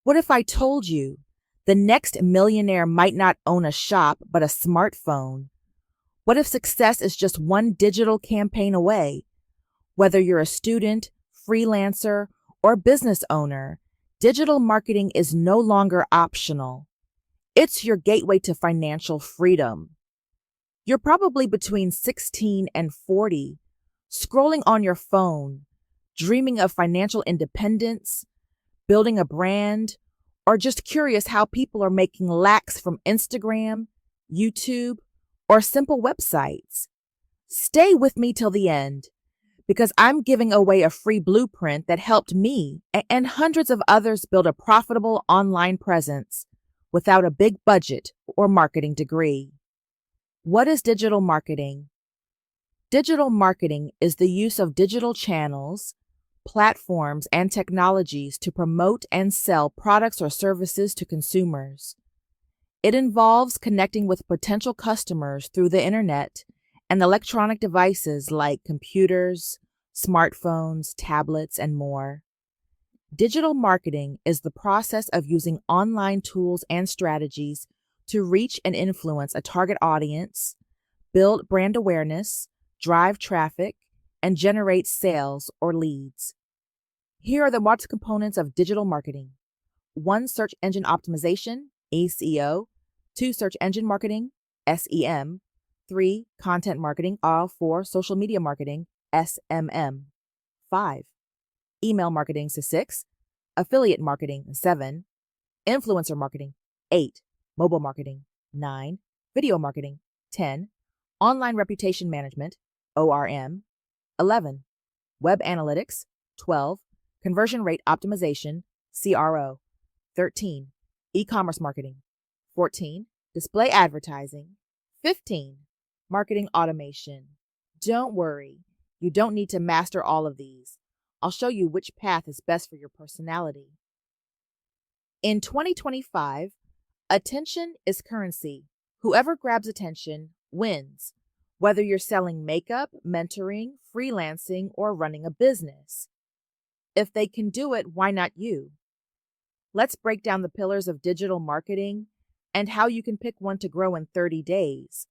What if I told you the next millionaire might not own a shop but a smartphone? What if success is just one digital campaign away? Whether you're a student, freelancer, or business owner, digital marketing is no longer optional. It's your gateway to financial freedom. You're probably between 16 and 40, scrolling on your phone, dreaming of financial independence, building a brand, or just curious how people are making lakhs from Instagram, YouTube, or simple websites. Stay with me till the end, because I'm giving away a free blueprint that helped me and hundreds of others build a profitable online presence without a big budget or marketing degree. What is digital marketing? Digital marketing is the use of digital channels, platforms, and technologies to promote and sell products or services to consumers. It involves connecting with potential customers through the internet and electronic devices like computers, smartphones, tablets, and more. Digital marketing is the process of using online tools and strategies to reach and influence a target audience, build brand awareness, drive traffic, and generate sales or leads. Here are the multiple components of digital marketing. 1. Search engine optimization, SEO. 2. Search engine marketing, SEM. 3. Content marketing, 4. Social media marketing, SMM. 5. Email marketing, 6. Affiliate marketing, 7. Influencer marketing, 8. Mobile marketing, 9. Video marketing, 10. Online reputation management, ORM, 11. Web analytics, 12. Conversion rate optimization, CRO, 13. E-commerce marketing, 14. Display advertising, 15. Marketing automation. Don't worry, you don't need to master all of these. I'll show you which path is best for your personality. In 2025, attention is currency. Whoever grabs attention wins, whether you're selling makeup, mentoring, freelancing, or running a business. If they can do it, why not you? Let's break down the pillars of digital marketing and how you can pick one to grow in 30 days.